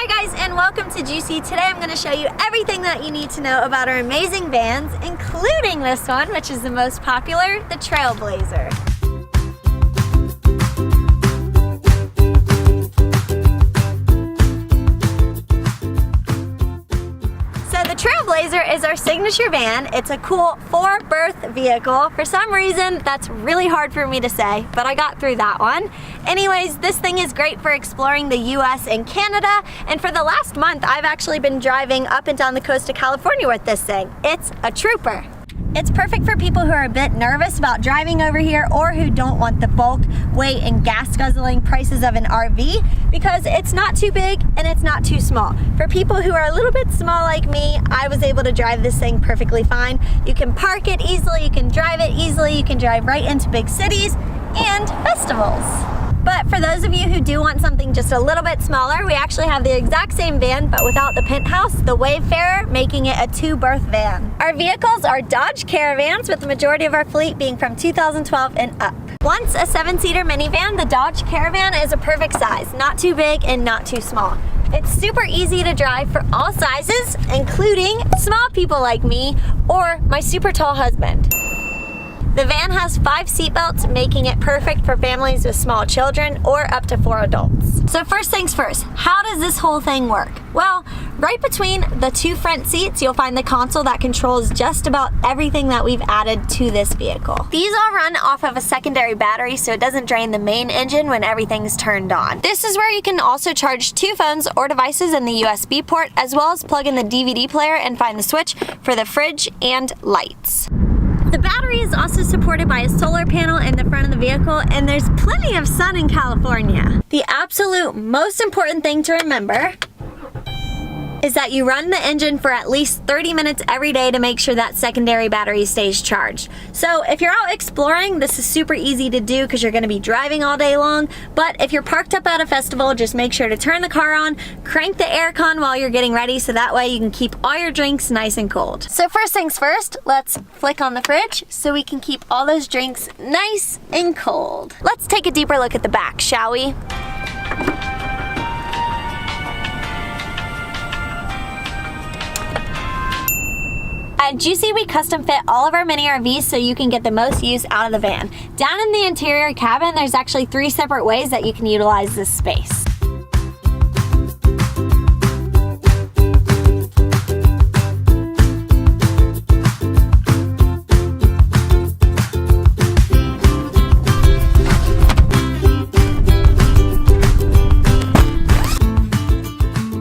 Hi guys, and welcome to Juicy. Today I'm going to show you everything that you need to know about our amazing vans, including this one, which is the most popular, the Trailblazer. The Trailblazer is our signature van. It's a cool 4-berth vehicle. For some reason, that's really hard for me to say, but I got through that one. Anyways, this thing is great for exploring the US and Canada, and for the last month, I've actually been driving up and down the coast of California with this thing. It's a trooper. It's perfect for people who are a bit nervous about driving over here or who don't want the bulk, weight, and gas guzzling prices of an RV because it's not too big and it's not too small. For people who are a little bit small like me, I was able to drive this thing perfectly fine. You can park it easily, you can drive it easily, you can drive right into big cities and festivals. But for those of you who do want something just a little bit smaller, we actually have the exact same van, but without the Penthouse, the Wayfarer, making it a 2-berth van. Our vehicles are Dodge Caravans, with the majority of our fleet being from 2012 and up. Once a 7-seater minivan, the Dodge Caravan is a perfect size, not too big and not too small. It's super easy to drive for all sizes, including small people like me or my super tall husband. The van has 5 seatbelts, making it perfect for families with small children or up to 4 adults. So first things first, how does this whole thing work? Well, right between the 2 front seats, you'll find the console that controls just about everything that we've added to this vehicle. These all run off of a secondary battery, so it doesn't drain the main engine when everything's turned on. This is where you can also charge 2 phones or devices in the USB port, as well as plug in the DVD player and find the switch for the fridge and lights. The battery is also supported by a solar panel in the front of the vehicle, and there's plenty of sun in California. The absolute most important thing to remember is that you run the engine for at least 30 minutes every day to make sure that secondary battery stays charged. So if you're out exploring, this is super easy to do because you're going to be driving all day long. But if you're parked up at a festival, just make sure to turn the car on, crank the aircon while you're getting ready, so that way you can keep all your drinks nice and cold. So first things first, let's flick on the fridge so we can keep all those drinks nice and cold. Let's take a deeper look at the back, shall we? At JUCY, we custom fit all of our mini RVs so you can get the most use out of the van. Down in the interior cabin, there's actually 3 separate ways that you can utilize this space.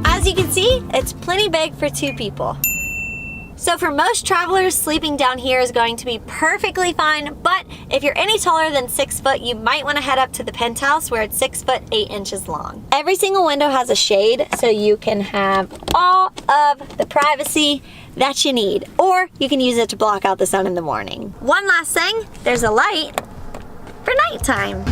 As you can see, it's plenty big for 2 people. So for most travelers, sleeping down here is going to be perfectly fine, but if you're any taller than 6 foot, you might want to head up to the Penthouse where it's 6 foot 8 inches long. Every single window has a shade, so you can have all of the privacy that you need, or you can use it to block out the sun in the morning. One last thing, there's a light for nighttime.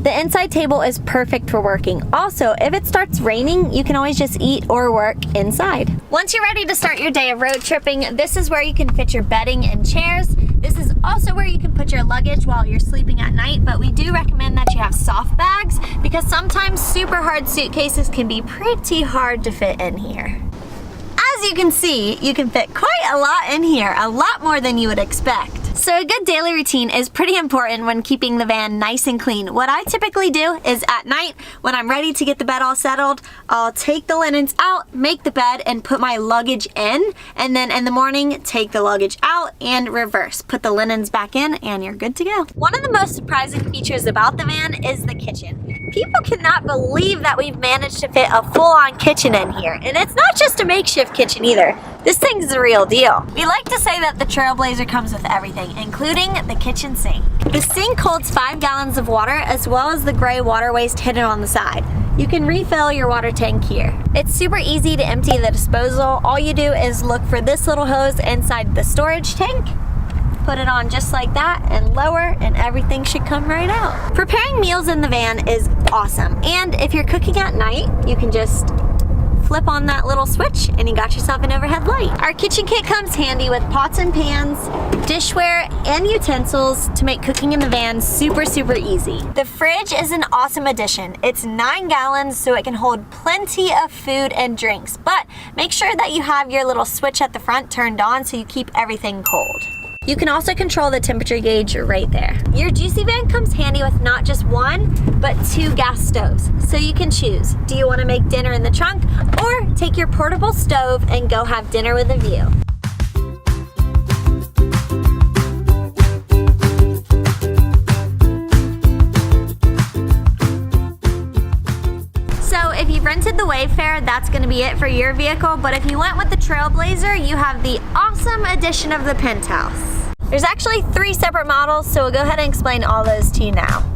The inside table is perfect for working. Also, if it starts raining, you can always just eat or work inside. Once you're ready to start your day of road tripping, this is where you can fit your bedding and chairs. This is also where you can put your luggage while you're sleeping at night, but we do recommend that you have soft bags because sometimes super hard suitcases can be pretty hard to fit in here. As you can see, you can fit quite a lot in here, a lot more than you would expect. So a good daily routine is pretty important when keeping the van nice and clean. What I typically do is at night, when I'm ready to get the bed all settled, I'll take the linens out, make the bed, and put my luggage in. And then in the morning, take the luggage out and reverse. Put the linens back in and you're good to go. One of the most surprising features about the van is the kitchen. People cannot believe that we've managed to fit a full-on kitchen in here. And it's not just a makeshift kitchen either. This thing's the real deal. We like to say that the Trailblazer comes with everything, including the kitchen sink. The sink holds 5 gallons of water, as well as the gray water waste hidden on the side. You can refill your water tank here. It's super easy to empty the disposal. All you do is look for this little hose inside the storage tank, put it on just like that and lower, and everything should come right out. Preparing meals in the van is awesome. And if you're cooking at night, you can just flip on that little switch and you got yourself an overhead light. Our kitchen kit comes handy with pots and pans, dishware, and utensils to make cooking in the van super, super easy. The fridge is an awesome addition. It's 9 gallons, so it can hold plenty of food and drinks, but make sure that you have your little switch at the front turned on so you keep everything cold. You can also control the temperature gauge right there. Your JUCY van comes handy with not just 1, but 2 gas stoves. So you can choose, do you want to make dinner in the trunk, or take your portable stove and go have dinner with a view. So if you rented the Wayfarer, that's going to be it for your vehicle, but if you went with the Trailblazer, you have the awesome addition of the Penthouse. There's actually 3 separate models, so we'll go ahead and explain all those to you now.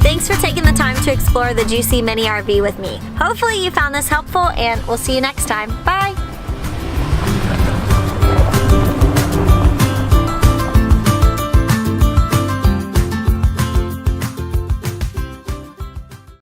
Thanks for taking the time to explore the JUCY Mini RV with me. Hopefully you found this helpful, and we'll see you next time. Bye!